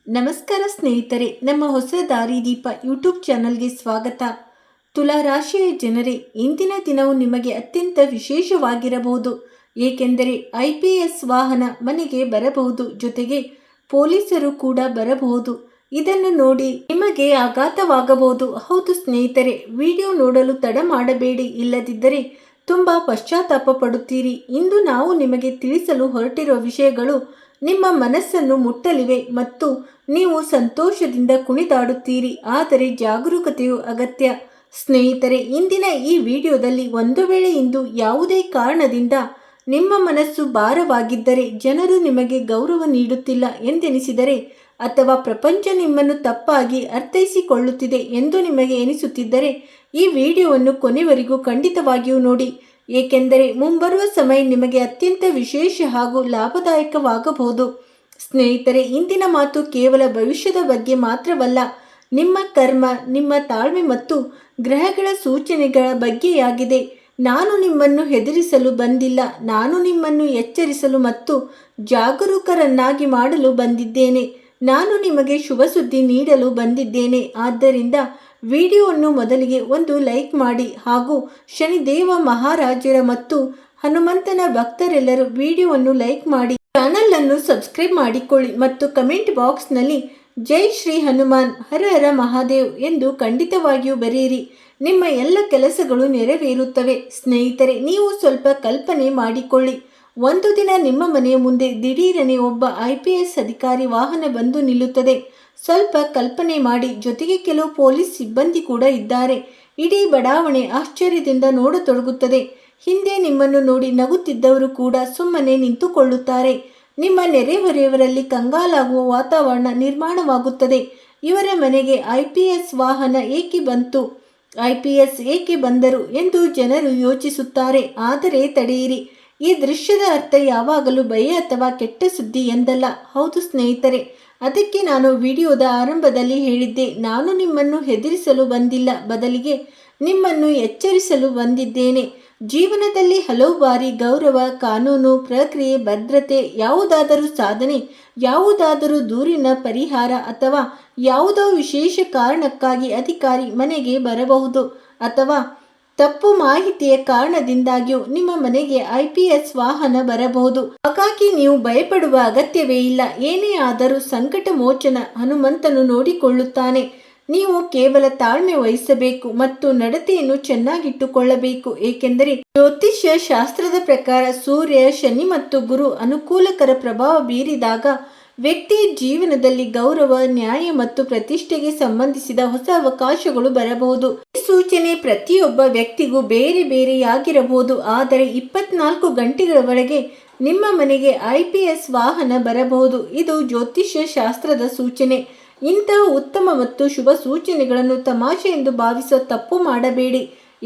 ನಮಸ್ಕಾರ ಸ್ನೇಹಿತರೆ, ನಮ್ಮ ಹೊಸ ದಾರಿದೀಪ ಯೂಟ್ಯೂಬ್ ಚಾನಲ್ಗೆ ಸ್ವಾಗತ. ತುಲಾ ರಾಶಿಯ ಜನರೇ, ಇಂದಿನ ದಿನವು ನಿಮಗೆ ಅತ್ಯಂತ ವಿಶೇಷವಾಗಿರಬಹುದು. ಏಕೆಂದರೆ IPS ವಾಹನ ಮನೆಗೆ ಬರಬಹುದು, ಜೊತೆಗೆ ಪೊಲೀಸರು ಕೂಡ ಬರಬಹುದು. ಇದನ್ನು ನೋಡಿ ನಿಮಗೆ ಆಘಾತವಾಗಬಹುದು. ಹೌದು ಸ್ನೇಹಿತರೆ, ವಿಡಿಯೋ ನೋಡಲು ತಡ ಮಾಡಬೇಡಿ, ಇಲ್ಲದಿದ್ದರೆ ತುಂಬ ಪಶ್ಚಾತ್ತಾಪ ಪಡುತ್ತೀರಿ. ಇಂದು ನಾವು ನಿಮಗೆ ತಿಳಿಸಲು ಹೊರಟಿರುವ ವಿಷಯಗಳು ನಿಮ್ಮ ಮನಸ್ಸನ್ನು ಮುಟ್ಟಲಿವೆ ಮತ್ತು ನೀವು ಸಂತೋಷದಿಂದ ಕುಣಿದಾಡುತ್ತೀರಿ. ಆದರೆ ಜಾಗರೂಕತೆಯು ಅಗತ್ಯ. ಸ್ನೇಹಿತರೆ, ಇಂದಿನ ಈ ವಿಡಿಯೋದಲ್ಲಿ ಒಂದು ವೇಳೆ ಇಂದು ಯಾವುದೇ ಕಾರಣದಿಂದ ನಿಮ್ಮ ಮನಸ್ಸು ಭಾರವಾಗಿದ್ದರೆ, ಜನರು ನಿಮಗೆ ಗೌರವ ನೀಡುತ್ತಿಲ್ಲ ಎಂದೆನಿಸಿದರೆ, ಅಥವಾ ಪ್ರಪಂಚ ನಿಮ್ಮನ್ನು ತಪ್ಪಾಗಿ ಅರ್ಥೈಸಿಕೊಳ್ಳುತ್ತಿದೆ ಎಂದು ನಿಮಗೆ ಎನಿಸುತ್ತಿದ್ದರೆ, ಈ ವಿಡಿಯೋವನ್ನು ಕೊನೆವರೆಗೂ ಖಂಡಿತವಾಗಿಯೂ ನೋಡಿ. ಏಕೆಂದರೆ ಮುಂಬರುವ ಸಮಯ ನಿಮಗೆ ಅತ್ಯಂತ ವಿಶೇಷ ಹಾಗೂ ಲಾಭದಾಯಕವಾಗಬಹುದು. ಸ್ನೇಹಿತರೆ, ಇಂದಿನ ಮಾತು ಕೇವಲ ಭವಿಷ್ಯದ ಬಗ್ಗೆ ಮಾತ್ರವಲ್ಲ, ನಿಮ್ಮ ಕರ್ಮ, ನಿಮ್ಮ ತಾಳ್ಮೆ ಮತ್ತು ಗ್ರಹಗಳ ಸೂಚನೆಗಳ ಬಗ್ಗೆಯಾಗಿದೆ. ನಾನು ನಿಮ್ಮನ್ನು ಹೆದರಿಸಲು ಬಂದಿಲ್ಲ, ನಾನು ನಿಮ್ಮನ್ನು ಎಚ್ಚರಿಸಲು ಮತ್ತು ಜಾಗರೂಕರನ್ನಾಗಿ ಮಾಡಲು ಬಂದಿದ್ದೇನೆ. ನಾನು ನಿಮಗೆ ಶುಭ ಸುದ್ದಿ ನೀಡಲು ಬಂದಿದ್ದೇನೆ. ಆದ್ದರಿಂದ ವಿಡಿಯೋವನ್ನು ಮೊದಲಿಗೆ ಒಂದು ಲೈಕ್ ಮಾಡಿ ಹಾಗೂ ಶನಿದೇವ ಮಹಾರಾಜರ ಮತ್ತು ಹನುಮಂತನ ಭಕ್ತರೆಲ್ಲರೂ ವಿಡಿಯೋವನ್ನು ಲೈಕ್ ಮಾಡಿ, ಚಾನಲ್ ಅನ್ನು ಸಬ್ಸ್ಕ್ರೈಬ್ ಮಾಡಿಕೊಳ್ಳಿ ಮತ್ತು ಕಮೆಂಟ್ ಬಾಕ್ಸ್ನಲ್ಲಿ ಜೈ ಶ್ರೀ ಹನುಮಾನ್, ಹರ ಹರ ಮಹಾದೇವ್ ಎಂದು ಖಂಡಿತವಾಗಿಯೂ ಬರೆಯಿರಿ. ನಿಮ್ಮ ಎಲ್ಲ ಕೆಲಸಗಳು ನೆರವೇರುತ್ತವೆ. ಸ್ನೇಹಿತರೆ, ನೀವು ಸ್ವಲ್ಪ ಕಲ್ಪನೆ ಮಾಡಿಕೊಳ್ಳಿ. ಒಂದು ದಿನ ನಿಮ್ಮ ಮನೆಯ ಮುಂದೆ ದಿಢೀರನೆ ಒಬ್ಬ IPS ಅಧಿಕಾರಿ ವಾಹನ ಬಂದು ನಿಲ್ಲುತ್ತದೆ. ಸ್ವಲ್ಪ ಕಲ್ಪನೆ ಮಾಡಿ, ಜೊತೆಗೆ ಕೆಲವು ಪೊಲೀಸ್ ಸಿಬ್ಬಂದಿ ಕೂಡ ಇದ್ದಾರೆ. ಇಡೀ ಬಡಾವಣೆ ಆಶ್ಚರ್ಯದಿಂದ ನೋಡತೊಡಗುತ್ತದೆ. ಹಿಂದೆ ನಿಮ್ಮನ್ನು ನೋಡಿ ನಗುತ್ತಿದ್ದವರು ಕೂಡ ಸುಮ್ಮನೆ ನಿಂತುಕೊಳ್ಳುತ್ತಾರೆ. ನಿಮ್ಮ ನೆರೆಹೊರೆಯವರಲ್ಲಿ ಕಂಗಾಲಾಗುವ ವಾತಾವರಣ ನಿರ್ಮಾಣವಾಗುತ್ತದೆ. ಇವರ ಮನೆಗೆ IPS ವಾಹನ ಏಕೆ ಬಂತು, IPS ಏಕೆ ಬಂದರು ಎಂದು ಜನರು ಯೋಚಿಸುತ್ತಾರೆ. ಆದರೆ ತಡೆಯಿರಿ, ಈ ದೃಶ್ಯದ ಅರ್ಥ ಯಾವಾಗಲೂ ಭಯ ಅಥವಾ ಕೆಟ್ಟ ಸುದ್ದಿ ಎಂದಲ್ಲ. ಹೌದು ಸ್ನೇಹಿತರೆ, ಅದಕ್ಕೆ ನಾನು ವಿಡಿಯೋದ ಆರಂಭದಲ್ಲಿ ಹೇಳಿದ್ದೆ, ನಾನು ನಿಮ್ಮನ್ನು ಹೆದರಿಸಲು ಬಂದಿಲ್ಲ, ಬದಲಿಗೆ ನಿಮ್ಮನ್ನು ಎಚ್ಚರಿಸಲು ಬಂದಿದ್ದೇನೆ. ಜೀವನದಲ್ಲಿ ಹಲವು ಬಾರಿ ಗೌರವ, ಕಾನೂನು, ಪ್ರಕ್ರಿಯೆ, ಭದ್ರತೆ, ಯಾವುದಾದರೂ ಸಾಧನೆ, ಯಾವುದಾದರೂ ದೂರಿನ ಪರಿಹಾರ ಅಥವಾ ಯಾವುದೋ ವಿಶೇಷ ಕಾರಣಕ್ಕಾಗಿ ಅಧಿಕಾರಿ ಮನೆಗೆ ಬರಬಹುದು. ಅಥವಾ ತಪ್ಪು ಮಾಹಿತಿಯ ಕಾರಣದಿಂದಾಗಿಯೂ ನಿಮ್ಮ ಮನೆಗೆ IPS ವಾಹನ ಬರಬಹುದು. ಹಾಗಾಗಿ ನೀವು ಭಯಪಡುವ ಅಗತ್ಯವೇ ಇಲ್ಲ. ಏನೇ ಆದರೂ ಸಂಕಟ ಮೋಚನ ಹನುಮಂತನು ನೋಡಿಕೊಳ್ಳುತ್ತಾನೆ. ನೀವು ಕೇವಲ ತಾಳ್ಮೆ ವಹಿಸಬೇಕು ಮತ್ತು ನಡತೆಯನ್ನು ಚೆನ್ನಾಗಿಟ್ಟುಕೊಳ್ಳಬೇಕು. ಏಕೆಂದರೆ ಜ್ಯೋತಿಷ್ಯ ಶಾಸ್ತ್ರದ ಪ್ರಕಾರ ಸೂರ್ಯ, ಶನಿ ಮತ್ತು ಗುರು ಅನುಕೂಲಕರ ಪ್ರಭಾವ ಬೀರಿದಾಗ ವ್ಯಕ್ತಿಯ ಜೀವನದಲ್ಲಿ ಗೌರವ, ನ್ಯಾಯ ಮತ್ತು ಪ್ರತಿಷ್ಠೆಗೆ ಸಂಬಂಧಿಸಿದ ಹೊಸ ಅವಕಾಶಗಳು ಬರಬಹುದು. ಈ ಸೂಚನೆ ಪ್ರತಿಯೊಬ್ಬ ವ್ಯಕ್ತಿಗೂ ಬೇರೆ ಬೇರೆಯಾಗಿರಬಹುದು, ಆದರೆ 24 ಗಂಟೆಗಳವರೆಗೆ ನಿಮ್ಮ ಮನೆಗೆ IPS ವಾಹನ ಬರಬಹುದು. ಇದು ಜ್ಯೋತಿಷ್ಯ ಶಾಸ್ತ್ರದ ಸೂಚನೆ. ಇಂತಹ ಉತ್ತಮ ಮತ್ತು ಶುಭ ಸೂಚನೆಗಳನ್ನು ತಮಾಷೆ ಎಂದು ಭಾವಿಸೋ ತಪ್ಪು ಮಾಡಬೇಡಿ.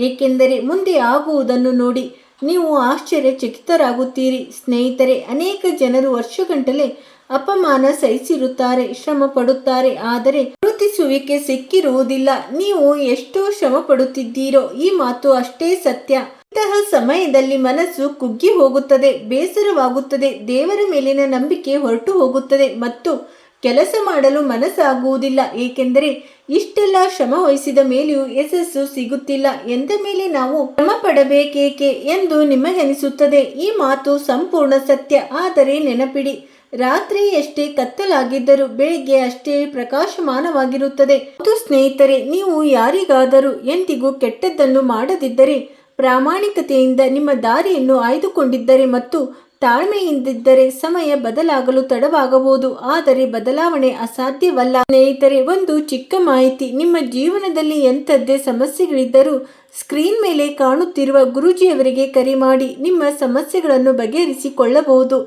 ಏಕೆಂದರೆ ಮುಂದೆ ಆಗುವುದನ್ನು ನೋಡಿ ನೀವು ಆಶ್ಚರ್ಯಚಕಿತರಾಗುತ್ತೀರಿ. ಸ್ನೇಹಿತರೆ, ಅನೇಕ ಜನರು ವರ್ಷಗಟ್ಟಲೆ ಅಪಮಾನ ಸಹಿಸಿರುತ್ತಾರೆ, ಶ್ರಮ ಪಡುತ್ತಾರೆ, ಆದರೆ ಗುರುತಿಸುವಿಕೆ ಸಿಕ್ಕಿರುವುದಿಲ್ಲ. ನೀವು ಎಷ್ಟೋ ಶ್ರಮ ಪಡುತ್ತಿದ್ದೀರೋ, ಈ ಮಾತು ಅಷ್ಟೇ ಸತ್ಯ. ಇಂತಹ ಸಮಯದಲ್ಲಿ ಮನಸ್ಸು ಕುಗ್ಗಿ ಹೋಗುತ್ತದೆ, ಬೇಸರವಾಗುತ್ತದೆ, ದೇವರ ಮೇಲಿನ ನಂಬಿಕೆ ಹೊರಟು ಹೋಗುತ್ತದೆ ಮತ್ತು ಕೆಲಸ ಮಾಡಲು ಮನಸ್ಸಾಗುವುದಿಲ್ಲ. ಏಕೆಂದರೆ ಇಷ್ಟೆಲ್ಲ ಶ್ರಮ ವಹಿಸಿದ ಮೇಲೆಯೂ ಯಶಸ್ಸು ಸಿಗುತ್ತಿಲ್ಲ ಎಂದ ಮೇಲೆ ನಾವು ಶ್ರಮ ಪಡಬೇಕೇಕೆ ಎಂದು ನಿಮಗನಿಸುತ್ತದೆ. ಈ ಮಾತು ಸಂಪೂರ್ಣ ಸತ್ಯ. ಆದರೆ ನೆನಪಿಡಿ, ರಾತ್ರಿ ಎಷ್ಟೇ ಕತ್ತಲಾಗಿದ್ದರೂ ಬೆಳಿಗ್ಗೆ ಅಷ್ಟೇ ಪ್ರಕಾಶಮಾನವಾಗಿರುತ್ತದೆ. ಹೌದು ಸ್ನೇಹಿತರೆ, ನೀವು ಯಾರಿಗಾದರೂ ಎಂದಿಗೂ ಕೆಟ್ಟದ್ದನ್ನು ಮಾಡದಿದ್ದರೆ, ಪ್ರಾಮಾಣಿಕತೆಯಿಂದ ನಿಮ್ಮ ದಾರಿಯನ್ನು ಆಯ್ದುಕೊಂಡಿದ್ದರೆ ಮತ್ತು ತಾಳ್ಮೆಯಿಂದಿದ್ದರೆ ಸಮಯ ಬದಲಾಗಲು ತಡವಾಗಬಹುದು, ಆದರೆ ಬದಲಾವಣೆ ಅಸಾಧ್ಯವಲ್ಲ. ಸ್ನೇಹಿತರೆ, ಒಂದು ಚಿಕ್ಕ ಮಾಹಿತಿ, ನಿಮ್ಮ ಜೀವನದಲ್ಲಿ ಎಂಥದ್ದೇ ಸಮಸ್ಯೆಗಳಿದ್ದರೂ ಸ್ಕ್ರೀನ್ ಮೇಲೆ ಕಾಣುತ್ತಿರುವ ಗುರೂಜಿಯವರಿಗೆ ಕರೆ ಮಾಡಿ ನಿಮ್ಮ ಸಮಸ್ಯೆಗಳನ್ನು ಬಗೆಹರಿಸಿಕೊಳ್ಳಬಹುದು.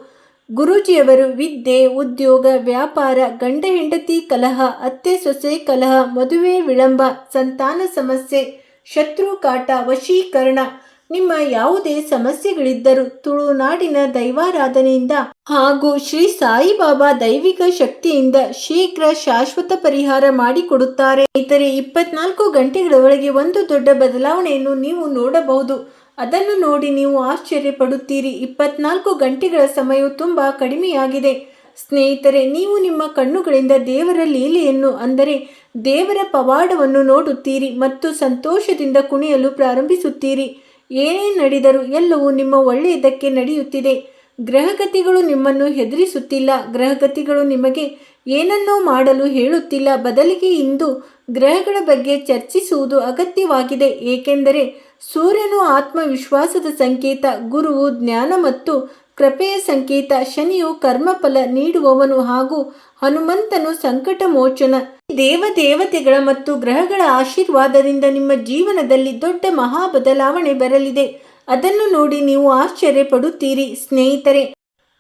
ಗುರೂಜಿಯವರು ವಿದ್ಯೆ, ಉದ್ಯೋಗ, ವ್ಯಾಪಾರ, ಗಂಡ ಹೆಂಡತಿ ಕಲಹ, ಅತ್ತೆ ಸೊಸೆ ಕಲಹ, ಮದುವೆ ವಿಳಂಬ, ಸಂತಾನ ಸಮಸ್ಯೆ, ಶತ್ರು ಕಾಟ, ವಶೀಕರಣ, ನಿಮ್ಮ ಯಾವುದೇ ಸಮಸ್ಯೆಗಳಿದ್ದರೂ ತುಳುನಾಡಿನ ದೈವಾರಾಧನೆಯಿಂದ ಹಾಗೂ ಶ್ರೀ ಸಾಯಿಬಾಬಾ ದೈವಿಕ ಶಕ್ತಿಯಿಂದ ಶೀಘ್ರ ಶಾಶ್ವತ ಪರಿಹಾರ ಮಾಡಿಕೊಡುತ್ತಾರೆ. ಸ್ನೇಹಿತರೆ, 24 ಗಂಟೆಗಳೊಳಗೆ ಒಂದು ದೊಡ್ಡ ಬದಲಾವಣೆಯನ್ನು ನೀವು ನೋಡಬಹುದು. ಅದನ್ನು ನೋಡಿ ನೀವು ಆಶ್ಚರ್ಯ ಪಡುತ್ತೀರಿ. 24 ಗಂಟೆಗಳ ಸಮಯವು ತುಂಬ ಕಡಿಮೆಯಾಗಿದೆ. ಸ್ನೇಹಿತರೆ, ನೀವು ನಿಮ್ಮ ಕಣ್ಣುಗಳಿಂದ ದೇವರ ಲೀಲೆಯನ್ನು ಅಂದರೆ ದೇವರ ಪವಾಡವನ್ನು ನೋಡುತ್ತೀರಿ ಮತ್ತು ಸಂತೋಷದಿಂದ ಕುಣಿಯಲು ಪ್ರಾರಂಭಿಸುತ್ತೀರಿ. ಏನೇ ನಡೆದರೂ ಎಲ್ಲವೂ ನಿಮ್ಮ ಒಳ್ಳೆಯದಕ್ಕೆ ನಡೆಯುತ್ತಿದೆ. ಗ್ರಹಗತಿಗಳು ನಿಮ್ಮನ್ನು ಹೆದರಿಸುತ್ತಿಲ್ಲ. ಗ್ರಹಗತಿಗಳು ನಿಮಗೆ ಏನನ್ನೋ ಮಾಡಲು ಹೇಳುತ್ತಿಲ್ಲ. ಬದಲಿಗೆ ಇಂದು ಗ್ರಹಗಳ ಬಗ್ಗೆ ಚರ್ಚಿಸುವುದು ಅಗತ್ಯವಾಗಿದೆ. ಏಕೆಂದರೆ ಸೂರ್ಯನು ಆತ್ಮವಿಶ್ವಾಸದ ಸಂಕೇತ, ಗುರುವು ಜ್ಞಾನ ಮತ್ತು ಕೃಪೆಯ ಸಂಕೇತ, ಶನಿಯು ಕರ್ಮಫಲ ನೀಡುವವನು ಹಾಗೂ ಹನುಮಂತನು ಸಂಕಟ ಮೋಚನ. ದೇವತೆಗಳ ಮತ್ತು ಗ್ರಹಗಳ ಆಶೀರ್ವಾದದಿಂದ ನಿಮ್ಮ ಜೀವನದಲ್ಲಿ ದೊಡ್ಡ ಮಹಾ ಬದಲಾವಣೆ ಬರಲಿದೆ. ಅದನ್ನು ನೋಡಿ ನೀವು ಆಶ್ಚರ್ಯ ಪಡುತ್ತೀರಿ. ಸ್ನೇಹಿತರೆ,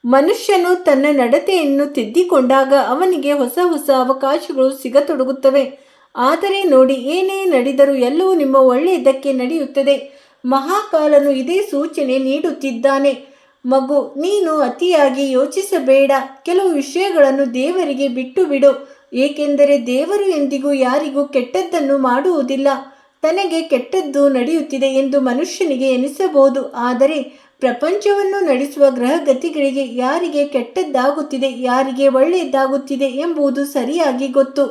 ಮನುಷ್ಯನು ತನ್ನ ನಡತೆಯನ್ನು ತಿದ್ದಿಕೊಂಡಾಗ ಅವನಿಗೆ ಹೊಸ ಹೊಸ ಅವಕಾಶಗಳು ಸಿಗತೊಡಗುತ್ತವೆ. ಆದರೆ ನೋಡಿ, ಏನೇ ನಡೆದರೂ ಎಲ್ಲವೂ ನಿಮ್ಮ ಒಳ್ಳೆಯದಕ್ಕೆ ನಡೆಯುತ್ತದೆ. ಮಹಾಕಾಲನು ಇದೇ ಸೂಚನೆ ನೀಡುತ್ತಿದ್ದಾನೆ. ಮಗು, ನೀನು ಅತಿಯಾಗಿ ಯೋಚಿಸಬೇಡ. ಕೆಲವು ವಿಷಯಗಳನ್ನು ದೇವರಿಗೆ ಬಿಟ್ಟು ಬಿಡು. ಏಕೆಂದರೆ ದೇವರು ಎಂದಿಗೂ ಯಾರಿಗೂ ಕೆಟ್ಟದ್ದನ್ನು ಮಾಡುವುದಿಲ್ಲ. ತನಗೆ ಕೆಟ್ಟದ್ದು ನಡೆಯುತ್ತಿದೆ ಎಂದು ಮನುಷ್ಯನಿಗೆ ಎನಿಸಬಹುದು, ಆದರೆ ಪ್ರಪಂಚವನ್ನು ನಡೆಸುವ ಗ್ರಹಗತಿಗಳಿಗೆ ಯಾರಿಗೆ ಕೆಟ್ಟದ್ದಾಗುತ್ತಿದೆ, ಯಾರಿಗೆ ಒಳ್ಳೆಯದಾಗುತ್ತಿದೆ ಎಂಬುದು ಸರಿಯಾಗಿ ಗೊತ್ತು.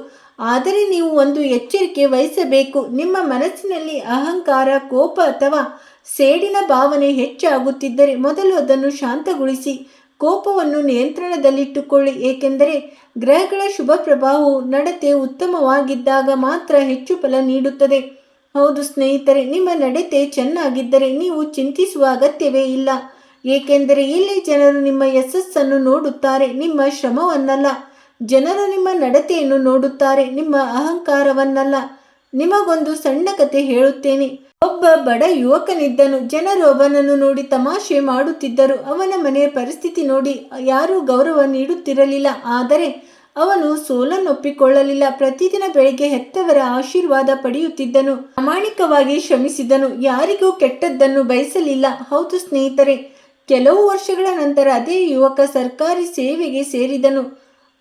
ಆದರೆ ನೀವು ಒಂದು ಎಚ್ಚರಿಕೆ ವಹಿಸಬೇಕು. ನಿಮ್ಮ ಮನಸ್ಸಿನಲ್ಲಿ ಅಹಂಕಾರ, ಕೋಪ ಅಥವಾ ಸೇಡಿನ ಭಾವನೆ ಹೆಚ್ಚಾಗುತ್ತಿದ್ದರೆ ಮೊದಲು ಅದನ್ನು ಶಾಂತಗೊಳಿಸಿ ಕೋಪವನ್ನು ನಿಯಂತ್ರಣದಲ್ಲಿಟ್ಟುಕೊಳ್ಳಿ. ಏಕೆಂದರೆ ಗ್ರಹಗಳ ಶುಭ ಪ್ರಭಾವವು ನಡತೆ ಉತ್ತಮವಾಗಿದ್ದಾಗ ಮಾತ್ರ ಹೆಚ್ಚು ಫಲ ನೀಡುತ್ತದೆ. ಹೌದು ಸ್ನೇಹಿತರೆ, ನಿಮ್ಮ ನಡತೆ ಚೆನ್ನಾಗಿದ್ದರೆ ನೀವು ಚಿಂತಿಸುವ ಅಗತ್ಯವೇ ಇಲ್ಲ. ಏಕೆಂದರೆ ಇಲ್ಲಿ ಜನರು ನಿಮ್ಮ ಯಶಸ್ಸನ್ನು ನೋಡುತ್ತಾರೆ, ನಿಮ್ಮ ಶ್ರಮವನ್ನಲ್ಲ. ಜನರು ನಿಮ್ಮ ನಡತೆಯನ್ನು ನೋಡುತ್ತಾರೆ, ನಿಮ್ಮ ಅಹಂಕಾರವನ್ನಲ್ಲ. ನಿಮಗೊಂದು ಸಣ್ಣ ಕತೆ ಹೇಳುತ್ತೇನೆ. ಒಬ್ಬ ಬಡ ಯುವಕನಿದ್ದನು. ಜನರು ಅವನನ್ನು ನೋಡಿ ತಮಾಷೆ ಮಾಡುತ್ತಿದ್ದರು. ಅವನ ಮನೆಯ ಪರಿಸ್ಥಿತಿ ನೋಡಿ ಯಾರೂ ಗೌರವ ನೀಡುತ್ತಿರಲಿಲ್ಲ. ಆದರೆ ಅವನು ಸೋಲನ್ನೊಪ್ಪಿಕೊಳ್ಳಲಿಲ್ಲ. ಪ್ರತಿದಿನ ಬೆಳಿಗ್ಗೆ ಹೆತ್ತವರ ಆಶೀರ್ವಾದ ಪಡೆಯುತ್ತಿದ್ದನು. ಪ್ರಾಮಾಣಿಕವಾಗಿ ಶ್ರಮಿಸಿದನು. ಯಾರಿಗೂ ಕೆಟ್ಟದ್ದನ್ನು ಬಯಸಲಿಲ್ಲ. ಹೌದು ಸ್ನೇಹಿತರೆ, ಕೆಲವು ವರ್ಷಗಳ ನಂತರ ಅದೇ ಯುವಕ ಸರ್ಕಾರಿ ಸೇವೆಗೆ ಸೇರಿದನು.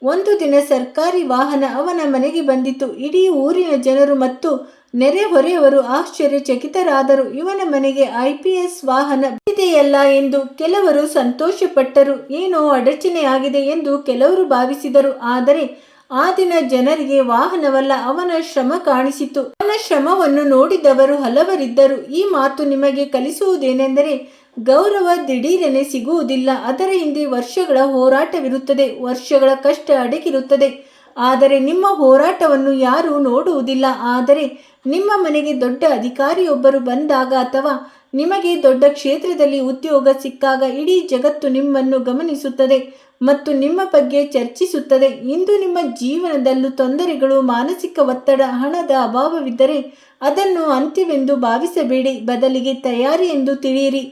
ಒಂದು ದಿನ ಸರ್ಕಾರಿ ವಾಹನ ಅವನ ಮನೆಗೆ ಬಂದಿತು. ಇಡೀ ಊರಿನ ಜನರು ಮತ್ತು ನೆರೆಹೊರೆಯವರು ಆಶ್ಚರ್ಯಚಕಿತರಾದರು. ಇವನ ಮನೆಗೆ IPS ವಾಹನ ಬಂದಿದೆಯಲ್ಲ ಎಂದು ಕೆಲವರು ಸಂತೋಷಪಟ್ಟರು. ಏನೋ ಅಡಚಣೆಯಾಗಿದೆ ಎಂದು ಕೆಲವರು ಭಾವಿಸಿದರು. ಆದರೆ ಆ ದಿನ ಜನರಿಗೆ ವಾಹನವಲ್ಲ, ಅವನ ಶ್ರಮ ಕಾಣಿಸಿತು. ಅವನ ಶ್ರಮವನ್ನು ನೋಡಿದವರು ಹಲವರಿದ್ದರು. ಈ ಮಾತು ನಿಮಗೆ ಕಲಿಸುವುದೇನೆಂದರೆ, ಗೌರವ ದಿಢೀರನೆ ಸಿಗುವುದಿಲ್ಲ. ಅದರ ಹಿಂದೆ ವರ್ಷಗಳ ಹೋರಾಟವಿರುತ್ತದೆ, ವರ್ಷಗಳ ಕಷ್ಟ ಅಡಗಿರುತ್ತದೆ. ಆದರೆ ನಿಮ್ಮ ಹೋರಾಟವನ್ನು ಯಾರೂ ನೋಡುವುದಿಲ್ಲ. ಆದರೆ ನಿಮ್ಮ ಮನೆಗೆ ದೊಡ್ಡ ಅಧಿಕಾರಿಯೊಬ್ಬರು ಬಂದಾಗ ಅಥವಾ ನಿಮಗೆ ದೊಡ್ಡ ಕ್ಷೇತ್ರದಲ್ಲಿ ಉದ್ಯೋಗ ಸಿಕ್ಕಾಗ ಇಡೀ ಜಗತ್ತು ನಿಮ್ಮನ್ನು ಗಮನಿಸುತ್ತದೆ ಮತ್ತು ನಿಮ್ಮ ಬಗ್ಗೆ ಚರ್ಚಿಸುತ್ತದೆ. ಇಂದು ನಿಮ್ಮ ಜೀವನದಲ್ಲೂ ತೊಂದರೆಗಳು, ಮಾನಸಿಕ ಒತ್ತಡ, ಹಣದ ಅಭಾವವಿದ್ದರೆ ಅದನ್ನು ಅಂತ್ಯವೆಂದು ಭಾವಿಸಬೇಡಿ. ಬದಲಿಗೆ ತಯಾರಿ ಎಂದು ತಿಳಿಯಿರಿ.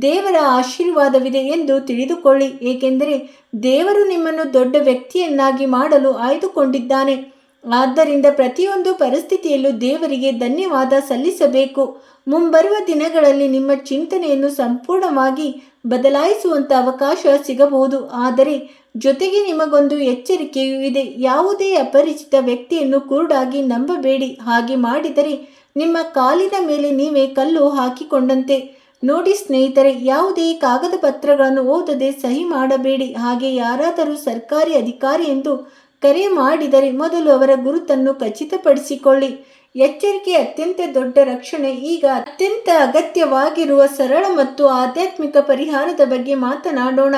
ದೇವರ ಆಶೀರ್ವಾದವಿದೆ ಎಂದು ತಿಳಿದುಕೊಳ್ಳಿ. ಏಕೆಂದರೆ ದೇವರು ನಿಮ್ಮನ್ನು ದೊಡ್ಡ ವ್ಯಕ್ತಿಯನ್ನಾಗಿ ಮಾಡಲು ಆಯ್ದುಕೊಂಡಿದ್ದಾನೆ. ಆದ್ದರಿಂದ ಪ್ರತಿಯೊಂದು ಪರಿಸ್ಥಿತಿಯಲ್ಲೂ ದೇವರಿಗೆ ಧನ್ಯವಾದ ಸಲ್ಲಿಸಬೇಕು. ಮುಂಬರುವ ದಿನಗಳಲ್ಲಿ ನಿಮ್ಮ ಚಿಂತನೆಯನ್ನು ಸಂಪೂರ್ಣವಾಗಿ ಬದಲಾಯಿಸುವಂಥ ಅವಕಾಶ ಸಿಗಬಹುದು. ಆದರೆ ಜೊತೆಗೆ ನಿಮಗೊಂದು ಎಚ್ಚರಿಕೆಯೂ ಇದೆ. ಯಾವುದೇ ಅಪರಿಚಿತ ವ್ಯಕ್ತಿಯನ್ನು ಕುರುಡಾಗಿ ನಂಬಬೇಡಿ. ಹಾಗೆ ಮಾಡಿದರೆ ನಿಮ್ಮ ಕಾಲಿನ ಮೇಲೆ ನೀವೇ ಕಲ್ಲು ಹಾಕಿಕೊಂಡಂತೆ. ನೋಡಿ ಸ್ನೇಹಿತರೆ, ಯಾವುದೇ ಕಾಗದ ಪತ್ರಗಳನ್ನು ಓದದೆ ಸಹಿ ಮಾಡಬೇಡಿ. ಹಾಗೆ ಯಾರಾದರೂ ಸರ್ಕಾರಿ ಅಧಿಕಾರಿ ಎಂದು ಕರೆ ಮಾಡಿದರೆ ಮೊದಲು ಅವರ ಗುರುತನ್ನು ಖಚಿತಪಡಿಸಿಕೊಳ್ಳಿ. ಎಚ್ಚರಿಕೆ ಅತ್ಯಂತ ದೊಡ್ಡ ರಕ್ಷಣೆ. ಈಗ ಅತ್ಯಂತ ಅಗತ್ಯವಾಗಿರುವ ಸರಳ ಮತ್ತು ಆಧ್ಯಾತ್ಮಿಕ ಪರಿಹಾರದ ಬಗ್ಗೆ ಮಾತನಾಡೋಣ.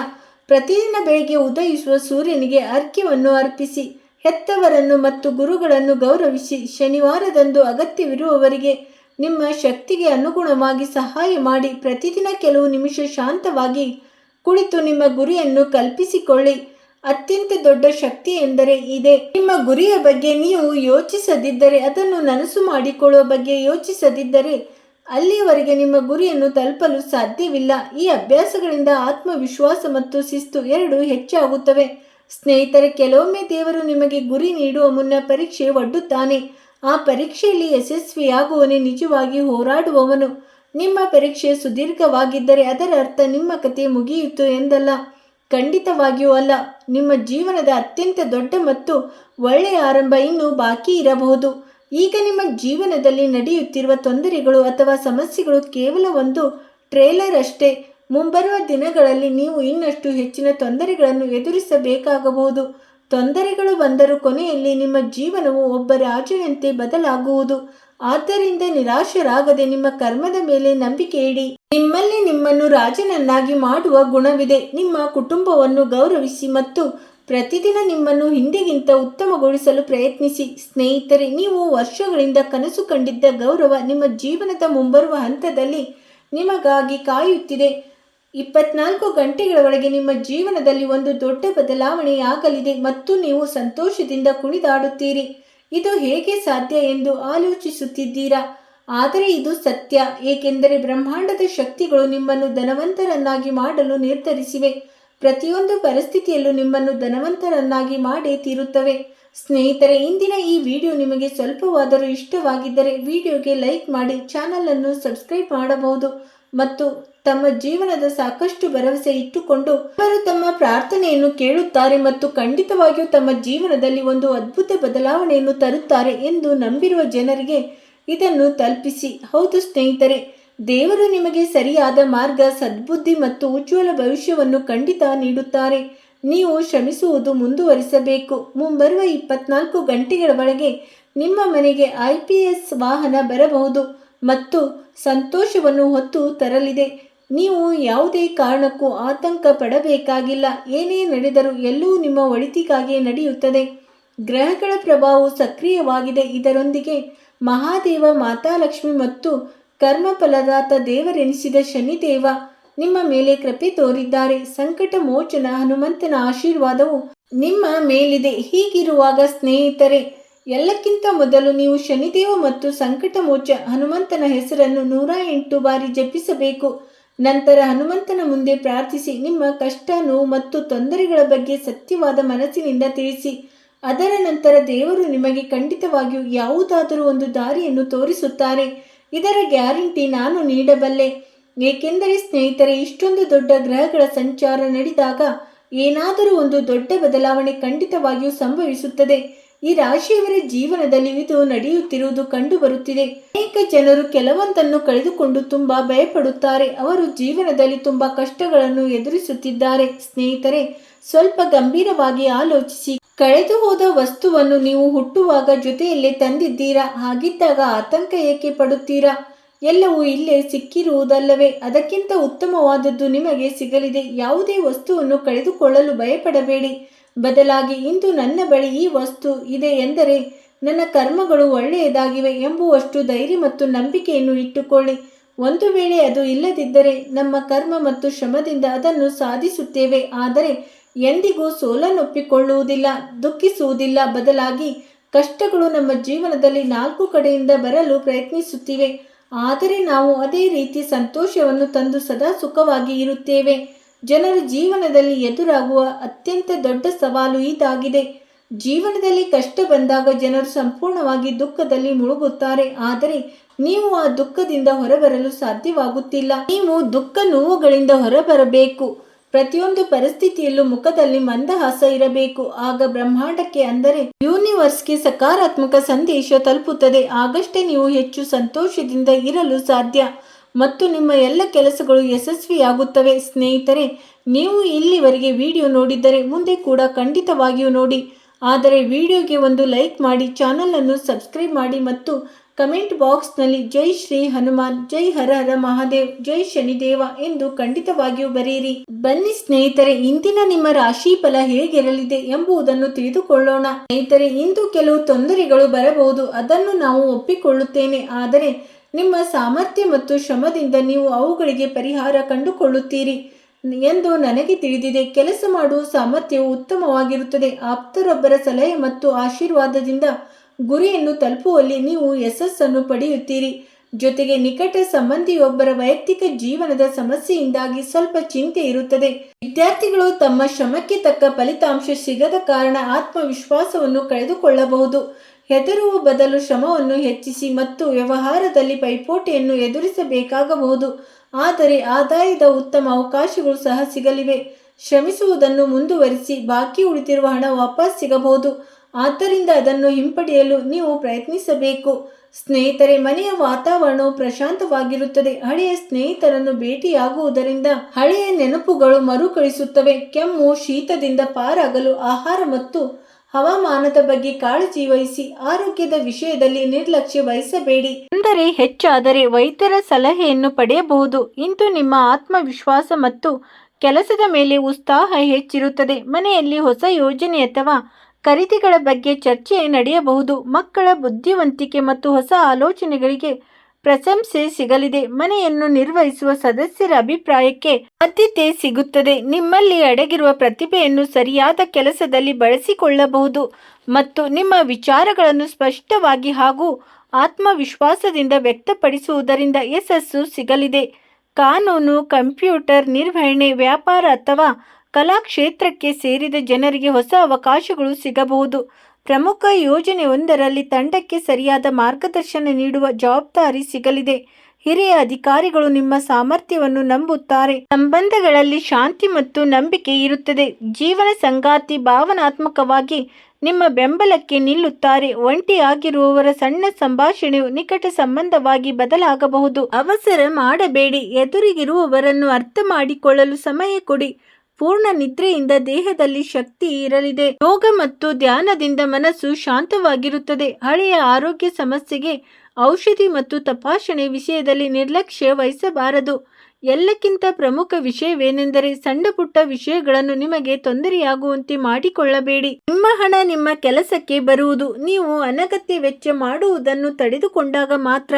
ಪ್ರತಿದಿನ ಬೆಳಗ್ಗೆ ಉದಯಿಸುವ ಸೂರ್ಯನಿಗೆ ಅರ್ಘ್ಯವನ್ನು ಅರ್ಪಿಸಿ, ಹೆತ್ತವರನ್ನು ಮತ್ತು ಗುರುಗಳನ್ನು ಗೌರವಿಸಿ, ಶನಿವಾರದಂದು ಅಗತ್ಯವಿರುವವರಿಗೆ ನಿಮ್ಮ ಶಕ್ತಿಗೆ ಅನುಗುಣವಾಗಿ ಸಹಾಯ ಮಾಡಿ. ಪ್ರತಿದಿನ ಕೆಲವು ನಿಮಿಷ ಶಾಂತವಾಗಿ ಕುಳಿತು ನಿಮ್ಮ ಗುರಿಯನ್ನು ಕಲ್ಪಿಸಿಕೊಳ್ಳಿ. ಅತ್ಯಂತ ದೊಡ್ಡ ಶಕ್ತಿ ಎಂದರೆ ಇದೆ. ನಿಮ್ಮ ಗುರಿಯ ಬಗ್ಗೆ ನೀವು ಯೋಚಿಸದಿದ್ದರೆ, ಅದನ್ನು ನನಸು ಮಾಡಿಕೊಳ್ಳುವ ಬಗ್ಗೆ ಯೋಚಿಸದಿದ್ದರೆ ಅಲ್ಲಿಯವರೆಗೆ ನಿಮ್ಮ ಗುರಿಯನ್ನು ತಲುಪಲು ಸಾಧ್ಯವಿಲ್ಲ. ಈ ಅಭ್ಯಾಸಗಳಿಂದ ಆತ್ಮವಿಶ್ವಾಸ ಮತ್ತು ಶಿಸ್ತು ಎರಡೂ ಹೆಚ್ಚಾಗುತ್ತವೆ. ಸ್ನೇಹಿತರೆ, ಕೆಲವೊಮ್ಮೆ ದೇವರು ನಿಮಗೆ ಗುರಿ ನೀಡುವ ಮುನ್ನ ಪರೀಕ್ಷೆ ಒಡ್ಡುತ್ತಾನೆ. ಆ ಪರೀಕ್ಷೆಯಲ್ಲಿ ಯಶಸ್ವಿಯಾಗುವವನೇ ನಿಜವಾಗಿ ಹೋರಾಡುವವನು. ನಿಮ್ಮ ಪರೀಕ್ಷೆ ಸುದೀರ್ಘವಾಗಿದ್ದರೆ ಅದರ ಅರ್ಥ ನಿಮ್ಮ ಕತೆ ಮುಗಿಯಿತು ಎಂದಲ್ಲ. ಖಂಡಿತವಾಗಿಯೂ ಅಲ್ಲ. ನಿಮ್ಮ ಜೀವನದ ಅತ್ಯಂತ ದೊಡ್ಡ ಮತ್ತು ಒಳ್ಳೆಯ ಆರಂಭ ಇನ್ನೂ ಬಾಕಿ ಇರಬಹುದು. ಈಗ ನಿಮ್ಮ ಜೀವನದಲ್ಲಿ ನಡೆಯುತ್ತಿರುವ ತೊಂದರೆಗಳು ಅಥವಾ ಸಮಸ್ಯೆಗಳು ಕೇವಲ ಒಂದು ಟ್ರೇಲರ್ ಅಷ್ಟೇ. ಮುಂಬರುವ ದಿನಗಳಲ್ಲಿ ನೀವು ಇನ್ನಷ್ಟು ಹೆಚ್ಚಿನ ತೊಂದರೆಗಳನ್ನು ಎದುರಿಸಬೇಕಾಗಬಹುದು. ತೊಂದರೆಗಳು ಬಂದರೂ ಕೊನೆಯಲ್ಲಿ ನಿಮ್ಮ ಜೀವನವು ಒಬ್ಬ ರಾಜನಂತೆ ಬದಲಾಗುವುದು. ಆದ್ದರಿಂದ ನಿರಾಶರಾಗದೆ ನಿಮ್ಮ ಕರ್ಮದ ಮೇಲೆ ನಂಬಿಕೆ ಇಡಿ. ನಿಮ್ಮಲ್ಲಿ ನಿಮ್ಮನ್ನು ರಾಜನನ್ನಾಗಿ ಮಾಡುವ ಗುಣವಿದೆ. ನಿಮ್ಮ ಕುಟುಂಬವನ್ನು ಗೌರವಿಸಿ ಮತ್ತು ಪ್ರತಿದಿನ ನಿಮ್ಮನ್ನು ಹಿಂದೆಗಿಂತ ಉತ್ತಮಗೊಳಿಸಲು ಪ್ರಯತ್ನಿಸಿ. ಸ್ನೇಹಿತರೆ, ನೀವು ವರ್ಷಗಳಿಂದ ಕನಸು ಕಂಡಿದ್ದ ಗೌರವ ನಿಮ್ಮ ಜೀವನದ ಮುಂಬರುವ ಹಂತದಲ್ಲಿ ನಿಮಗಾಗಿ ಕಾಯುತ್ತಿದೆ. 24 ಗಂಟೆಗಳ ಒಳಗೆ ನಿಮ್ಮ ಜೀವನದಲ್ಲಿ ಒಂದು ದೊಡ್ಡ ಬದಲಾವಣೆಯಾಗಲಿದೆ ಮತ್ತು ನೀವು ಸಂತೋಷದಿಂದ ಕುಣಿದಾಡುತ್ತೀರಿ. ಇದು ಹೇಗೆ ಸಾಧ್ಯ ಎಂದು ಆಲೋಚಿಸುತ್ತಿದ್ದೀರಾ? ಆದರೆ ಇದು ಸತ್ಯ, ಏಕೆಂದರೆ ಬ್ರಹ್ಮಾಂಡದ ಶಕ್ತಿಗಳು ನಿಮ್ಮನ್ನು ಧನವಂತರನ್ನಾಗಿ ಮಾಡಲು ನಿರ್ಧರಿಸಿವೆ. ಪ್ರತಿಯೊಂದು ಪರಿಸ್ಥಿತಿಯಲ್ಲೂ ನಿಮ್ಮನ್ನು ಧನವಂತರನ್ನಾಗಿ ಮಾಡೇ ತೀರುತ್ತವೆ. ಸ್ನೇಹಿತರೆ, ಇಂದಿನ ಈ ವಿಡಿಯೋ ನಿಮಗೆ ಸ್ವಲ್ಪವಾದರೂ ಇಷ್ಟವಾಗಿದ್ದರೆ ವಿಡಿಯೋಗೆ ಲೈಕ್ ಮಾಡಿ, ಚಾನಲ್ ಅನ್ನು ಸಬ್ಸ್ಕ್ರೈಬ್ ಮಾಡಬಹುದು ಮತ್ತು ತಮ್ಮ ಜೀವನದ ಸಾಕಷ್ಟು ಭರವಸೆ ಇಟ್ಟುಕೊಂಡು ಅವರು ತಮ್ಮ ಪ್ರಾರ್ಥನೆಯನ್ನು ಕೇಳುತ್ತಾರೆ ಮತ್ತು ಖಂಡಿತವಾಗಿಯೂ ತಮ್ಮ ಜೀವನದಲ್ಲಿ ಒಂದು ಅದ್ಭುತ ಬದಲಾವಣೆಯನ್ನು ತರುತ್ತಾರೆ ಎಂದು ನಂಬಿರುವ ಜನರಿಗೆ ಇದನ್ನು ತಲುಪಿಸಿ. ಹೌದು ಸ್ನೇಹಿತರೆ, ದೇವರು ನಿಮಗೆ ಸರಿಯಾದ ಮಾರ್ಗ, ಸದ್ಬುದ್ಧಿ ಮತ್ತು ಉಜ್ವಲ ಭವಿಷ್ಯವನ್ನು ಖಂಡಿತ ನೀಡುತ್ತಾರೆ. ನೀವು ಶ್ರಮಿಸುವುದು ಮುಂದುವರಿಸಬೇಕು. ಮುಂಬರುವ 24 ಗಂಟೆಗಳ ಒಳಗೆ ನಿಮ್ಮ ಮನೆಗೆ IPS ವಾಹನ ಬರಬಹುದು ಮತ್ತು ಸಂತೋಷವನ್ನು ಹೊತ್ತು ತರಲಿದೆ. ನೀವು ಯಾವುದೇ ಕಾರಣಕ್ಕೂ ಆತಂಕ ಪಡಬೇಕಾಗಿಲ್ಲ. ಏನೇ ನಡೆದರೂ ಎಲ್ಲವೂ ನಿಮ್ಮ ಒಳಿತಿಗಾಗಿ ನಡೆಯುತ್ತದೆ. ಗ್ರಹಗಳ ಪ್ರಭಾವವು ಸಕ್ರಿಯವಾಗಿದೆ. ಇದರೊಂದಿಗೆ ಮಹಾದೇವ, ಮಾತಾಲಕ್ಷ್ಮಿ ಮತ್ತು ಕರ್ಮಫಲದಾತ ದೇವರೆನಿಸಿದ ಶನಿದೇವ ನಿಮ್ಮ ಮೇಲೆ ಕೃಪೆ ತೋರಿದ್ದಾರೆ. ಸಂಕಟ ಮೋಚನ ಹನುಮಂತನ ಆಶೀರ್ವಾದವು ನಿಮ್ಮ ಮೇಲಿದೆ. ಹೀಗಿರುವಾಗ ಸ್ನೇಹಿತರೆ, ಎಲ್ಲಕ್ಕಿಂತ ಮೊದಲು ನೀವು ಶನಿದೇವ ಮತ್ತು ಸಂಕಟ ಮೋಚ ಹನುಮಂತನ ಹೆಸರನ್ನು 108 ಬಾರಿ ಜಪಿಸಬೇಕು. ನಂತರ ಹನುಮಂತನ ಮುಂದೆ ಪ್ರಾರ್ಥಿಸಿ ನಿಮ್ಮ ಕಷ್ಟ, ನೋವು ಮತ್ತು ತೊಂದರೆಗಳ ಬಗ್ಗೆ ಸತ್ಯವಾದ ಮನಸ್ಸಿನಿಂದ ತಿಳಿಸಿ. ಅದರ ನಂತರ ದೇವರು ನಿಮಗೆ ಖಂಡಿತವಾಗಿಯೂ ಯಾವುದಾದರೂ ಒಂದು ದಾರಿಯನ್ನು ತೋರಿಸುತ್ತಾರೆ. ಇದರ ಗ್ಯಾರಂಟಿ ನಾನು ನೀಡಬಲ್ಲೆ. ಏಕೆಂದರೆ ಸ್ನೇಹಿತರೆ, ಇಷ್ಟೊಂದು ದೊಡ್ಡ ಗ್ರಹಗಳ ಸಂಚಾರ ನಡೆದಾಗ ಏನಾದರೂ ಒಂದು ದೊಡ್ಡ ಬದಲಾವಣೆ ಖಂಡಿತವಾಗಿಯೂ ಸಂಭವಿಸುತ್ತದೆ. ಈ ರಾಶಿಯವರ ಜೀವನದಲ್ಲಿ ಇದು ನಡೆಯುತ್ತಿರುವುದು ಕಂಡು ಬರುತ್ತಿದೆ. ಅನೇಕ ಜನರು ಕೆಲವೊಂದನ್ನು ಕಳೆದುಕೊಂಡು ತುಂಬಾ ಭಯಪಡುತ್ತಾರೆ. ಅವರು ಜೀವನದಲ್ಲಿ ತುಂಬಾ ಕಷ್ಟಗಳನ್ನು ಎದುರಿಸುತ್ತಿದ್ದಾರೆ. ಸ್ನೇಹಿತರೆ, ಸ್ವಲ್ಪ ಗಂಭೀರವಾಗಿ ಆಲೋಚಿಸಿ. ಕಳೆದು ಹೋದ ವಸ್ತುವನ್ನು ನೀವು ಹುಟ್ಟುವಾಗ ಜೊತೆಯಲ್ಲೇ ತಂದಿದ್ದೀರಾ. ಹಾಗಿದ್ದಾಗ ಆತಂಕ ಏಕೆ ಪಡುತ್ತೀರಾ? ಎಲ್ಲವೂ ಇಲ್ಲೇ ಸಿಕ್ಕಿರುವುದಲ್ಲವೇ? ಅದಕ್ಕಿಂತ ಉತ್ತಮವಾದದ್ದು ನಿಮಗೆ ಸಿಗಲಿದೆ. ಯಾವುದೇ ವಸ್ತುವನ್ನು ಕಳೆದುಕೊಳ್ಳಲು ಭಯಪಡಬೇಡಿ. ಬದಲಾಗಿ, ಇಂದು ನನ್ನ ಬಳಿ ಈ ವಸ್ತು ಇದೆ ಎಂದರೆ ನನ್ನ ಕರ್ಮಗಳು ಒಳ್ಳೆಯದಾಗಿವೆ ಎಂಬುವಷ್ಟು ಧೈರ್ಯ ಮತ್ತು ನಂಬಿಕೆಯನ್ನು ಇಟ್ಟುಕೊಳ್ಳಿ. ಒಂದು ವೇಳೆ ಅದು ಇಲ್ಲದಿದ್ದರೆ ನಮ್ಮ ಕರ್ಮ ಮತ್ತು ಶ್ರಮದಿಂದ ಅದನ್ನು ಸಾಧಿಸುತ್ತೇವೆ. ಆದರೆ ಎಂದಿಗೂ ಸೋಲನ್ನೊಪ್ಪಿಕೊಳ್ಳುವುದಿಲ್ಲ, ದುಃಖಿಸುವುದಿಲ್ಲ. ಬದಲಾಗಿ, ಕಷ್ಟಗಳು ನಮ್ಮ ಜೀವನದಲ್ಲಿ 4 ಕಡೆಯಿಂದ ಬರಲು ಪ್ರಯತ್ನಿಸುತ್ತಿವೆ. ಆದರೆ ನಾವು ಅದೇ ರೀತಿ ಸಂತೋಷವನ್ನು ತಂದು ಸದಾ ಸುಖವಾಗಿ ಇರುತ್ತೇವೆ. ಜನರ ಜೀವನದಲ್ಲಿ ಎದುರಾಗುವ ಅತ್ಯಂತ ದೊಡ್ಡ ಸವಾಲು ಇದಾಗಿದೆ. ಜೀವನದಲ್ಲಿ ಕಷ್ಟ ಬಂದಾಗ ಜನರು ಸಂಪೂರ್ಣವಾಗಿ ದುಃಖದಲ್ಲಿ ಮುಳುಗುತ್ತಾರೆ. ಆದರೆ ನೀವು ಆ ದುಃಖದಿಂದ ಹೊರಬರಲು ಸಾಧ್ಯವಾಗುತ್ತಿಲ್ಲ. ನೀವು ದುಃಖ ನೋವುಗಳಿಂದ ಹೊರಬರಬೇಕು. ಪ್ರತಿಯೊಂದು ಪರಿಸ್ಥಿತಿಯಲ್ಲೂ ಮುಖದಲ್ಲಿ ಮಂದಹಾಸ ಇರಬೇಕು. ಆಗ ಬ್ರಹ್ಮಾಂಡಕ್ಕೆ, ಅಂದರೆ ಯೂನಿವರ್ಸ್ಗೆ ಸಕಾರಾತ್ಮಕ ಸಂದೇಶ ತಲುಪುತ್ತದೆ. ಆಗಷ್ಟೇ ನೀವು ಹೆಚ್ಚು ಸಂತೋಷದಿಂದ ಇರಲು ಸಾಧ್ಯ ಮತ್ತು ನಿಮ್ಮ ಎಲ್ಲ ಕೆಲಸಗಳು ಯಶಸ್ವಿಯಾಗುತ್ತವೆ. ಸ್ನೇಹಿತರೆ, ನೀವು ಇಲ್ಲಿವರೆಗೆ ವಿಡಿಯೋ ನೋಡಿದ್ದರೆ ಮುಂದೆ ಕೂಡ ಖಂಡಿತವಾಗಿಯೂ ನೋಡಿ. ಆದರೆ ವಿಡಿಯೋಗೆ ಒಂದು ಲೈಕ್ ಮಾಡಿ, ಚಾನಲ್ ಅನ್ನು ಸಬ್ಸ್ಕ್ರೈಬ್ ಮಾಡಿ ಮತ್ತು ಕಮೆಂಟ್ ಬಾಕ್ಸ್ನಲ್ಲಿ ಜೈ ಶ್ರೀ ಹನುಮಾನ್, ಜೈ ಹರ ಹರ ಮಹಾದೇವ್, ಜೈ ಶನಿದೇವ ಎಂದು ಖಂಡಿತವಾಗಿಯೂ ಬರೆಯಿರಿ. ಬನ್ನಿ ಸ್ನೇಹಿತರೆ, ಇಂದಿನ ನಿಮ್ಮ ರಾಶಿ ಫಲ ಹೇಗಿರಲಿದೆ ಎಂಬುದನ್ನು ತಿಳಿದುಕೊಳ್ಳೋಣ. ಸ್ನೇಹಿತರೆ, ಇಂದು ಕೆಲವು ತೊಂದರೆಗಳು ಬರಬಹುದು, ಅದನ್ನು ನಾವು ಒಪ್ಪಿಕೊಳ್ಳುತ್ತೇನೆ. ಆದರೆ ನಿಮ್ಮ ಸಾಮರ್ಥ್ಯ ಮತ್ತು ಶ್ರಮದಿಂದ ನೀವು ಅವುಗಳಿಗೆ ಪರಿಹಾರ ಕಂಡುಕೊಳ್ಳುತ್ತೀರಿ ಎಂದು ನನಗೆ ತಿಳಿದಿದೆ. ಕೆಲಸ ಮಾಡುವ ಸಾಮರ್ಥ್ಯವು ಉತ್ತಮವಾಗಿರುತ್ತದೆ. ಆಪ್ತರೊಬ್ಬರ ಸಲಹೆ ಮತ್ತು ಆಶೀರ್ವಾದದಿಂದ ಗುರಿಯನ್ನು ತಲುಪುವಲ್ಲಿ ನೀವು ಯಶಸ್ಸನ್ನು ಪಡೆಯುತ್ತೀರಿ. ಜೊತೆಗೆ ನಿಕಟ ಸಂಬಂಧಿಯೊಬ್ಬರ ವೈಯಕ್ತಿಕ ಜೀವನದ ಸಮಸ್ಯೆಯಿಂದಾಗಿ ಸ್ವಲ್ಪ ಚಿಂತೆ ಇರುತ್ತದೆ. ವಿದ್ಯಾರ್ಥಿಗಳು ತಮ್ಮ ಶ್ರಮಕ್ಕೆ ತಕ್ಕ ಫಲಿತಾಂಶ ಸಿಗದ ಕಾರಣ ಆತ್ಮವಿಶ್ವಾಸವನ್ನು ಕಳೆದುಕೊಳ್ಳಬಹುದು. ಹೆದರುವ ಬದಲು ಶ್ರಮವನ್ನು ಹೆಚ್ಚಿಸಿ ಮತ್ತು ವ್ಯವಹಾರದಲ್ಲಿ ಪೈಪೋಟಿಯನ್ನು ಎದುರಿಸಬೇಕಾಗಬಹುದು. ಆದರೆ ಆದಾಯದ ಉತ್ತಮ ಅವಕಾಶಗಳು ಸಹ ಸಿಗಲಿವೆ. ಶ್ರಮಿಸುವುದನ್ನು ಮುಂದುವರಿಸಿ, ಬಾಕಿ ಉಳಿದಿರುವ ಹಣ ವಾಪಸ್ ಸಿಗಬಹುದು. ಆದ್ದರಿಂದ ಅದನ್ನು ಹಿಂಪಡೆಯಲು ನೀವು ಪ್ರಯತ್ನಿಸಬೇಕು. ಸ್ನೇಹಿತರೆ, ಮನೆಯ ವಾತಾವರಣವು ಪ್ರಶಾಂತವಾಗಿರುತ್ತದೆ. ಹಳೆಯ ಸ್ನೇಹಿತರನ್ನು ಭೇಟಿಯಾಗುವುದರಿಂದ ಹಳೆಯ ನೆನಪುಗಳು ಮರುಕಳಿಸುತ್ತವೆ. ಕೆಮ್ಮು, ಶೀತದಿಂದ ಪಾರಾಗಲು ಆಹಾರ ಮತ್ತು ಹವಾಮಾನದ ಬಗ್ಗೆ ಕಾಳಜಿ ವಹಿಸಿ. ಆರೋಗ್ಯದ ವಿಷಯದಲ್ಲಿ ನಿರ್ಲಕ್ಷ್ಯ ವಹಿಸಬೇಡಿ. ತೊಂದರೆ ಹೆಚ್ಚಾದರೆ ವೈದ್ಯರ ಸಲಹೆಯನ್ನು ಪಡೆಯಬಹುದು. ಇಂದು ನಿಮ್ಮ ಆತ್ಮವಿಶ್ವಾಸ ಮತ್ತು ಕೆಲಸದ ಮೇಲೆ ಉತ್ಸಾಹ ಹೆಚ್ಚಿರುತ್ತದೆ. ಮನೆಯಲ್ಲಿ ಹೊಸ ಯೋಜನೆ ಅಥವಾ ಖರೀದಿಗಳ ಬಗ್ಗೆ ಚರ್ಚೆ ನಡೆಯಬಹುದು. ಮಕ್ಕಳ ಬುದ್ಧಿವಂತಿಕೆ ಮತ್ತು ಹೊಸ ಆಲೋಚನೆಗಳಿಗೆ ಪ್ರಶಂಸೆ ಸಿಗಲಿದೆ. ಮನೆಯನ್ನು ನಿರ್ವಹಿಸುವ ಸದಸ್ಯರ ಅಭಿಪ್ರಾಯಕ್ಕೆ ಆದ್ಯತೆ ಸಿಗುತ್ತದೆ. ನಿಮ್ಮಲ್ಲಿ ಅಡಗಿರುವ ಪ್ರತಿಭೆಯನ್ನು ಸರಿಯಾದ ಕೆಲಸದಲ್ಲಿ ಬಳಸಿಕೊಳ್ಳಬಹುದು ಮತ್ತು ನಿಮ್ಮ ವಿಚಾರಗಳನ್ನು ಸ್ಪಷ್ಟವಾಗಿ ಹಾಗೂ ಆತ್ಮವಿಶ್ವಾಸದಿಂದ ವ್ಯಕ್ತಪಡಿಸುವುದರಿಂದ ಯಶಸ್ಸು ಸಿಗಲಿದೆ. ಕಾನೂನು, ಕಂಪ್ಯೂಟರ್ ನಿರ್ವಹಣೆ, ವ್ಯಾಪಾರ ಅಥವಾ ಕಲಾ ಕ್ಷೇತ್ರಕ್ಕೆ ಸೇರಿದ ಜನರಿಗೆ ಹೊಸ ಅವಕಾಶಗಳು ಸಿಗಬಹುದು. ಪ್ರಮುಖ ಯೋಜನೆಯೊಂದರಲ್ಲಿ ತಂಡಕ್ಕೆ ಸರಿಯಾದ ಮಾರ್ಗದರ್ಶನ ನೀಡುವ ಜವಾಬ್ದಾರಿ ಸಿಗಲಿದೆ. ಹಿರಿಯ ಅಧಿಕಾರಿಗಳು ನಿಮ್ಮ ಸಾಮರ್ಥ್ಯವನ್ನು ನಂಬುತ್ತಾರೆ. ಸಂಬಂಧಗಳಲ್ಲಿ ಶಾಂತಿ ಮತ್ತು ನಂಬಿಕೆ ಇರುತ್ತದೆ. ಜೀವನ ಸಂಗಾತಿ ಭಾವನಾತ್ಮಕವಾಗಿ ನಿಮ್ಮ ಬೆಂಬಲಕ್ಕೆ ನಿಲ್ಲುತ್ತಾರೆ. ಒಂಟಿಯಾಗಿರುವವರ ಸಣ್ಣ ಸಂಭಾಷಣೆಯು ನಿಕಟ ಸಂಬಂಧವಾಗಿ ಬದಲಾಗಬಹುದು. ಅವಸರ ಮಾಡಬೇಡಿ. ಎದುರಿಗಿರುವವರನ್ನು ಅರ್ಥ ಮಾಡಿಕೊಳ್ಳಲು ಸಮಯ ಕೊಡಿ. ಪೂರ್ಣ ನಿದ್ರೆಯಿಂದ ದೇಹದಲ್ಲಿ ಶಕ್ತಿ ಇರಲಿದೆ. ಯೋಗ ಮತ್ತು ಧ್ಯಾನದಿಂದ ಮನಸ್ಸು ಶಾಂತವಾಗಿರುತ್ತದೆ. ಹಳೆಯ ಆರೋಗ್ಯ ಸಮಸ್ಯೆಗೆ ಔಷಧಿ ಮತ್ತು ತಪಾಸಣೆ ವಿಷಯದಲ್ಲಿ ನಿರ್ಲಕ್ಷ್ಯ ವಹಿಸಬಾರದು. ಎಲ್ಲಕ್ಕಿಂತ ಪ್ರಮುಖ ವಿಷಯವೇನೆಂದರೆ ಸಣ್ಣ ಪುಟ್ಟ ವಿಷಯಗಳನ್ನು ನಿಮಗೆ ತೊಂದರೆಯಾಗುವಂತೆ ಮಾಡಿಕೊಳ್ಳಬೇಡಿ. ನಿಮ್ಮ ಹಣ ನಿಮ್ಮ ಕೆಲಸಕ್ಕೆ ಬರುವುದು. ನೀವು ಅನಗತ್ಯ ವೆಚ್ಚ ಮಾಡುವುದನ್ನು ತಡೆದುಕೊಂಡಾಗ ಮಾತ್ರ.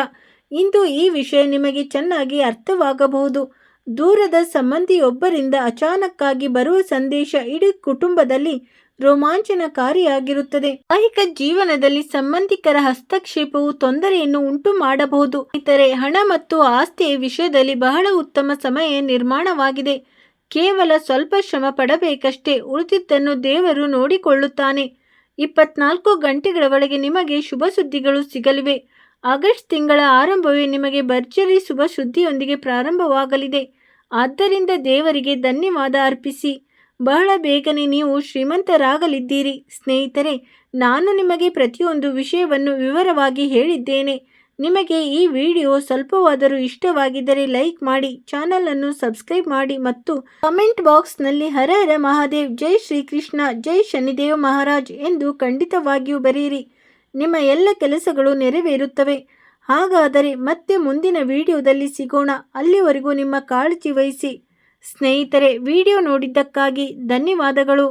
ಇಂದು ಈ ವಿಷಯ ನಿಮಗೆ ಚೆನ್ನಾಗಿ ಅರ್ಥವಾಗಬಹುದು. ದೂರದ ಸಂಬಂಧಿಯೊಬ್ಬರಿಂದ ಅಚಾನಕ್ಕಾಗಿ ಬರುವ ಸಂದೇಶ ಇಡೀ ಕುಟುಂಬದಲ್ಲಿ ರೋಮಾಂಚನಕಾರಿಯಾಗಿರುತ್ತದೆ. ವೈವಾಹಿಕ ಜೀವನದಲ್ಲಿ ಸಂಬಂಧಿಕರ ಹಸ್ತಕ್ಷೇಪವು ತೊಂದರೆಯನ್ನು ಉಂಟು ಮಾಡಬಹುದು. ಇತರೆ ಹಣ ಮತ್ತು ಆಸ್ತಿಯ ವಿಷಯದಲ್ಲಿ ಬಹಳ ಉತ್ತಮ ಸಮಯ ನಿರ್ಮಾಣವಾಗಿದೆ. ಕೇವಲ ಸ್ವಲ್ಪ ಶ್ರಮ ಪಡಬೇಕಷ್ಟೇ. ಉಳಿದಿದ್ದನ್ನು ದೇವರು ನೋಡಿಕೊಳ್ಳುತ್ತಾನೆ. 24 ಗಂಟೆಗಳ ಒಳಗೆ ನಿಮಗೆ ಶುಭ ಸುದ್ದಿಗಳು ಸಿಗಲಿವೆ. ಆಗಸ್ಟ್ ತಿಂಗಳ ಆರಂಭವೇ ನಿಮಗೆ ಭರ್ಜರಿ ಶುಭ ಸುದ್ದಿಯೊಂದಿಗೆ ಪ್ರಾರಂಭವಾಗಲಿದೆ. ಆದ್ದರಿಂದ ದೇವರಿಗೆ ಧನ್ಯವಾದ ಅರ್ಪಿಸಿ. ಬಹಳ ಬೇಗನೆ ನೀವು ಶ್ರೀಮಂತರಾಗಲಿದ್ದೀರಿ. ಸ್ನೇಹಿತರೆ, ನಾನು ನಿಮಗೆ ಪ್ರತಿಯೊಂದು ವಿಷಯವನ್ನು ವಿವರವಾಗಿ ಹೇಳಿದ್ದೇನೆ. ನಿಮಗೆ ಈ ವಿಡಿಯೋ ಸ್ವಲ್ಪವಾದರೂ ಇಷ್ಟವಾಗಿದ್ದರೆ ಲೈಕ್ ಮಾಡಿ, ಚಾನಲ್ ಅನ್ನು ಸಬ್ಸ್ಕ್ರೈಬ್ ಮಾಡಿ ಮತ್ತು ಕಮೆಂಟ್ ಬಾಕ್ಸ್ನಲ್ಲಿ ಹರ ಹರ ಮಹಾದೇವ್, ಜೈ ಶ್ರೀಕೃಷ್ಣ, ಜೈ ಶನಿದೇವ ಮಹಾರಾಜ್ ಎಂದು ಖಂಡಿತವಾಗಿಯೂ ಬರೆಯಿರಿ. ನಿಮ್ಮ ಎಲ್ಲ ಕೆಲಸಗಳು ನೆರವೇರುತ್ತವೆ. ಹಾಗಾದರೆ ಮತ್ತೆ ಮುಂದಿನ ವಿಡಿಯೋದಲ್ಲಿ ಸಿಗೋಣ. ಅಲ್ಲಿವರೆಗೂ ನಿಮ್ಮ ಕಾಳಜಿ ವಹಿಸಿ. ಸ್ನೇಹಿತರೆ, ವಿಡಿಯೋ ನೋಡಿದ್ದಕ್ಕಾಗಿ ಧನ್ಯವಾದಗಳು.